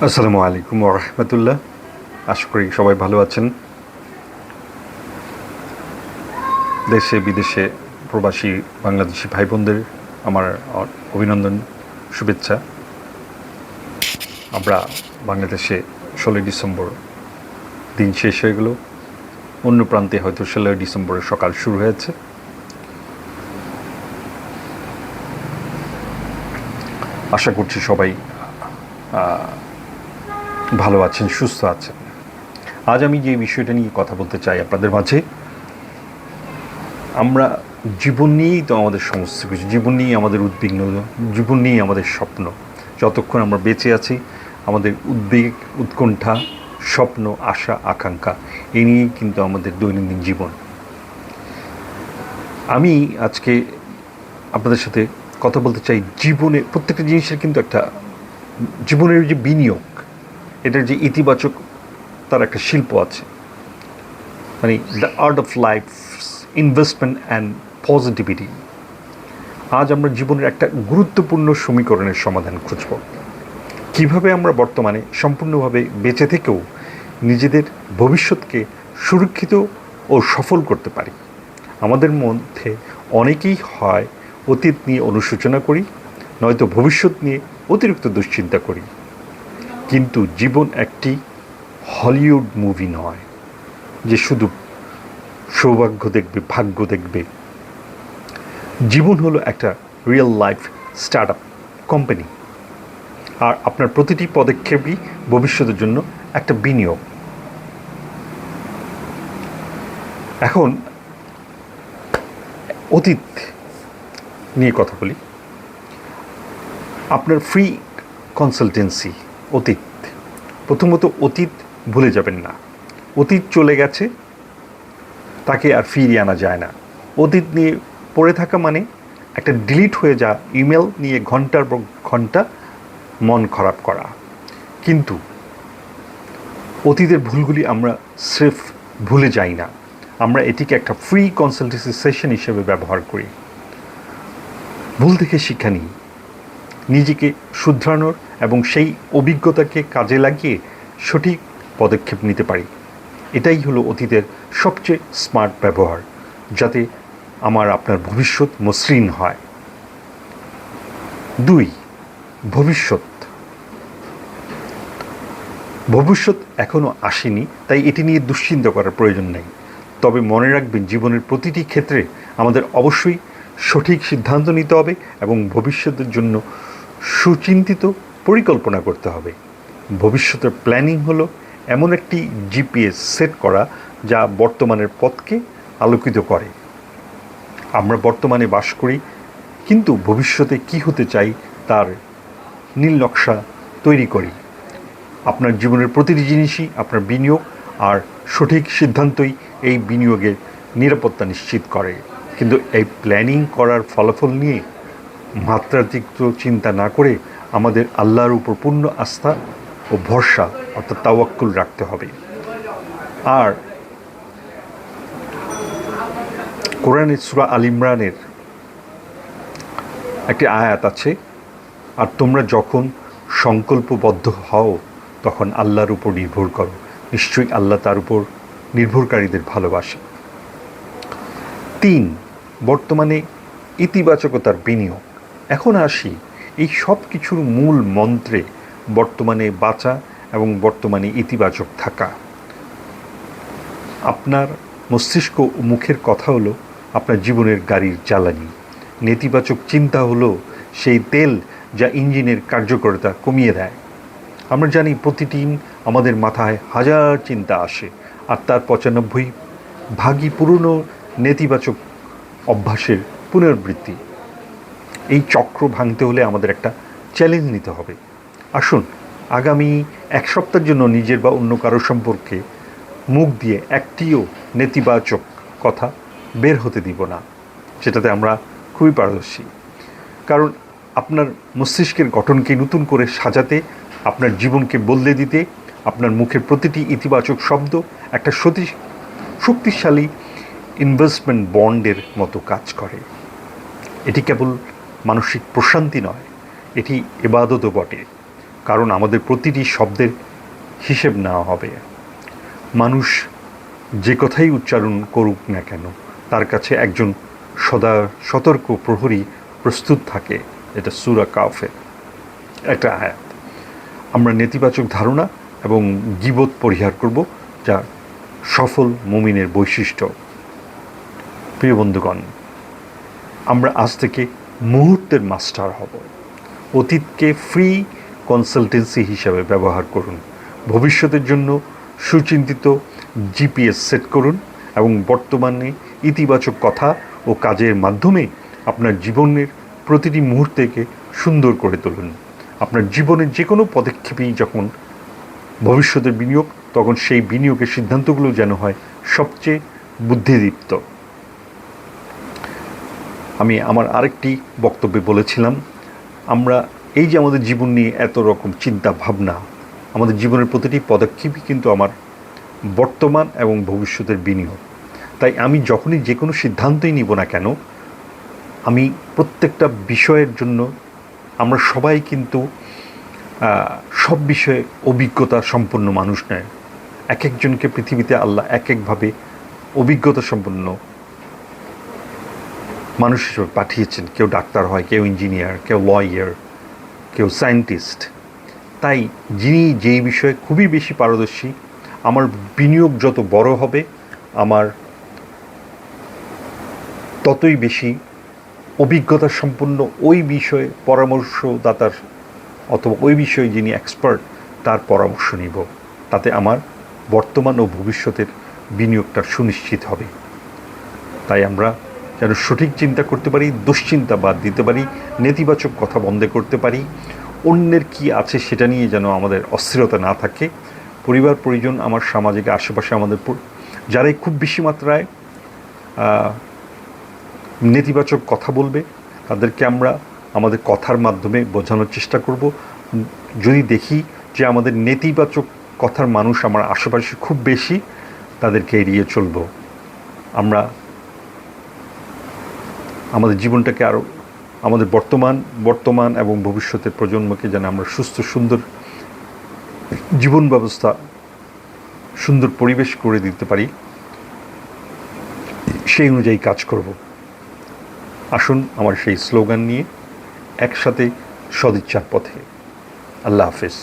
আসসালামু আলাইকুম ওয়া রাহমাতুল্লাহ। আশা করি সবাই ভালো আছেন। দেশে বিদেশে প্রবাসী বাংলাদেশি ভাই বোনদের আমার অভিনন্দন, শুভেচ্ছা। আমরা বাংলাদেশে 16ই ডিসেম্বর দিন শেষ হয়ে গেল, অন্য প্রান্তে হয়তো 16ই ডিসেম্বরের সকাল শুরু হয়েছে। আশা করছি সবাই ভালো আছেন, সুস্থ আছেন। আজ আমি যে বিষয়টা নিয়ে কথা বলতে চাই আপনাদের মাঝে, আমরা জীবন নিয়েই তো আমাদের সমস্ত কিছু, জীবন নিয়েই আমাদের উদ্বিগ্ন, জীবন নিয়েই আমাদের স্বপ্ন। যতক্ষণ আমরা বেঁচে আছি আমাদের উদ্বেগ, উৎকণ্ঠা, স্বপ্ন, আশা, আকাঙ্ক্ষা এই নিয়েই কিন্তু আমাদের দৈনন্দিন জীবন। আমি আজকে আপনাদের সাথে কথা বলতে চাই, জীবনে প্রত্যেকটা জিনিসের কিন্তু একটা জীবনের যে বিনিয়োগ, এটার যে ইতিবাচক তার একটা শিল্প আছে, মানে the art of life investment and positivity. আজ আমরা জীবনের একটা গুরুত্বপূর্ণ সমীকরণের সমাধান খুঁজব। কিভাবে আমরা বর্তমানে সম্পূর্ণভাবে বেঁচে থেকেও নিজেদের ভবিষ্যৎকে সুরক্ষিত ও সফল করতে পারি। আমাদের মধ্যে অনেকেই হয় অতীত নিয়ে অনুশোচনা করি, নয়তো ভবিষ্যৎ নিয়ে অতিরিক্ত দুশ্চিন্তা করি। কিন্তু জীবন একটি হলিউড মুভি নয় যে শুধু সৌভাগ্য দেখবে, ভাগ্য দেখবে। জীবন হলো একটা real life startup company, আর আপনার প্রতিটি পদক্ষেপই ভবিষ্যতের জন্য একটা বিনিয়োগ। এখন অতীত নিয়ে কথা বলি। আপনার ফ্রি কনসালটেন্সি অতীত। প্রথমত অতীত ভুলে যাবেন না। অতীত চলে গেছে, তাকে আর ফিরিয়ে আনা যায় না। অতীত নিয়ে পড়ে থাকা মানে একটা ডিলিট হয়ে যা ইমেল নিয়ে ঘন্টার পর ঘন্টা মন খারাপ করা। কিন্তু অতীতের ভুলগুলি আমরা স্রেফ ভুলে যাই না, আমরা এটিকে একটা ফ্রি কনসালটেন্সি সেশন হিসেবে ব্যবহার করি। ভুল থেকে শিক্ষা নিই, নিজেকে শুধরানোর এবং সেই অভিজ্ঞতাকে কাজে লাগিয়ে সঠিক পদক্ষেপ নিতে পারি। এটাই হলো অতীতের সবচেয়ে স্মার্ট ব্যবহার, যাতে আমার আপনার ভবিষ্যৎ মসৃণ হয়। 2, ভবিষ্যৎ। ভবিষ্যৎ এখনও আসেনি, তাই এটি নিয়ে দুশ্চিন্তা করার প্রয়োজন নেই। তবে মনে রাখবেন, জীবনের প্রতিটি ক্ষেত্রে আমাদের অবশ্যই সঠিক সিদ্ধান্ত নিতে হবে এবং ভবিষ্যতের জন্য সুচিন্তিত পরিকল্পনা করতে হবে। ভবিষ্যতের প্ল্যানিং হলো এমন একটি জিপিএস সেট করা যা বর্তমানের পথকে আলোকিত করে। আমরা বর্তমানে বাস করি, কিন্তু ভবিষ্যতে কী হতে চাই তার নীল নকশা তৈরি করি। আপনার জীবনের প্রতিটি জিনিসই আপনার বিনিয়োগ, আর সঠিক সিদ্ধান্তই এই বিনিয়োগের নিরাপত্তা নিশ্চিত করে। কিন্তু এই প্ল্যানিং করার ফলাফল নিয়ে মাত্রাতিরিক্ত চিন্তা না করে আমাদের আল্লাহর উপর পূর্ণ আস্থা ও ভরসা অর্থাৎ তাওয়াক্কুল রাখতে হবে। আর কোরআনের সূরা আল ইমরানের একটি আয়াত আছে, আর তোমরা যখন সংকল্পবদ্ধ হও তখন আল্লাহর উপর নির্ভর করো, নিশ্চয়ই আল্লাহ তার উপর নির্ভরকারীদের ভালোবাসে। 3, বর্তমানে ইতিবাচকতার বিনিয়োগ। এখন আসি এই সব কিছুর মূল মন্ত্রে, বর্তমানে বাঁচা এবং বর্তমানে ইতিবাচক থাকা। আপনার মস্তিষ্ক ও মুখের কথা হলো আপনার জীবনের গাড়ির জ্বালানি। নেতিবাচক চিন্তা হলো সেই তেল যা ইঞ্জিনের কার্যকারিতা কমিয়ে দেয়। আমরা জানি প্রতিদিন আমাদের মাথায় হাজার চিন্তা আসে, আর তার 95 ভাগই পুরনো নেতিবাচক অভ্যাসের পুনরাবৃত্তি। এই চক্র ভাঙতে হলে আমাদের একটা চ্যালেঞ্জ নিতে হবে। আসুন, আগামী 1 সপ্তাহের জন্য নিজের বা অন্য কারো সম্পর্কে মুখ দিয়ে একটিও নেতিবাচক কথা বের হতে দিব না, যেটাতে আমরা খুবই পারদর্শী। কারণ আপনার মস্তিষ্কের গঠনকে নতুন করে সাজাতে, আপনার জীবনকে বদলে দিতে আপনার মুখের প্রতিটি ইতিবাচক শব্দ একটা শক্তিশালী ইনভেস্টমেন্ট বন্ডের মতো কাজ করে। এটি কেবল মানসিক প্রশান্তি নয়, এটি ইবাদতও বটে। কারণ আমাদের প্রতিটি শব্দের হিসেব নেওয়া হবে। মানুষ যে কথাই উচ্চারণ করুক না কেন, তার কাছে একজন সদা সতর্ক প্রহরী প্রস্তুত থাকে। এটা সূরা কাফের একটা আয়াত। আমরা নেতিবাচক ধারণা এবং গীবত পরিহার করব, যা সফল মুমিনের বৈশিষ্ট্য। প্রিয় বন্ধুগণ, আমরা আজ থেকে মুহূর্তের মাস্টার হব। অতীতকে ফ্রি কনসালটেন্সি হিসাবে ব্যবহার করুন। ভবিষ্যতের জন্য সুচিন্তিত জিপিএস সেট করুন এবং বর্তমানে ইতিবাচক কথা ও কাজের মাধ্যমে আপনার জীবনের প্রতিটি মুহূর্তকে সুন্দর করে তুলুন। আপনার জীবনের যে কোনো পদক্ষেপেই যখন ভবিষ্যতের বিনিয়োগ, তখন সেই বিনিয়োগের সিদ্ধান্তগুলো যেন হয় সবচেয়ে বুদ্ধিদীপ্ত। আমি আমার আরেকটি বক্তব্যে বলেছিলাম, আমরা এই যে আমাদের জীবন নিয়ে এত রকম চিন্তা ভাবনা, আমাদের জীবনের প্রতিটি পদক্ষেপই কিন্তু আমার বর্তমান এবং ভবিষ্যতের বিনিয়োগ। তাই আমি যখনই যে কোনো সিদ্ধান্তই নিব না কেন, আমি প্রত্যেকটা বিষয়ের জন্য, আমরা সবাই কিন্তু সব বিষয়ে অভিজ্ঞতা সম্পন্ন মানুষ নয়। এক একজনকে পৃথিবীতে আল্লাহ এক একভাবে অভিজ্ঞতা সম্পন্ন মানুষ হিসেবে পাঠিয়েছেন। কেউ ডাক্তার হয়, কেউ ইঞ্জিনিয়ার, কেউ লয়ার, কেউ সায়েন্টিস্ট। তাই যিনি যেই বিষয়ে খুবই বেশি পারদর্শী, আমার বিনিয়োগ যত বড় হবে, আমার ততই বেশি অভিজ্ঞতা সম্পন্ন ওই বিষয়ে পরামর্শদাতার অথবা ওই বিষয়ে যিনি এক্সপার্ট, তার পরামর্শ নিব। তাতে আমার বর্তমান ও ভবিষ্যতের বিনিয়োগটা সুনিশ্চিত হবে। তাই আমরা যেন সঠিক চিন্তা করতে পারি, দুশ্চিন্তা বাদ দিতে পারি, নেতিবাচক কথা বন্ধ করতে পারি, অন্যের কি আছে সেটা নিয়ে যেন আমাদের অস্থিরতা না থাকে। পরিবার পরিজন, আমার সামাজিক আশেপাশে আমাদের যারাই খুব বেশি মাত্রায় নেতিবাচক কথা বলবে, তাদেরকে আমরা আমাদের কথার মাধ্যমে বোঝানোর চেষ্টা করব। যদি দেখি যে আমাদের নেতিবাচক কথার মানুষ আমার আশেপাশে খুব বেশি, তাদেরকে এড়িয়ে চলব। আমরা আমাদের জীবনটাকে আরও, আমাদের বর্তমান এবং ভবিষ্যতের প্রজন্মকে যেন আমরা সুস্থ সুন্দর জীবন ব্যবস্থা, সুন্দর পরিবেশ করে দিতে পারি, সেই অনুযায়ী কাজ করব। আসুন আমার সেই স্লোগান নিয়ে একসাথে সদিচ্ছার পথে। আল্লাহ হাফেজ।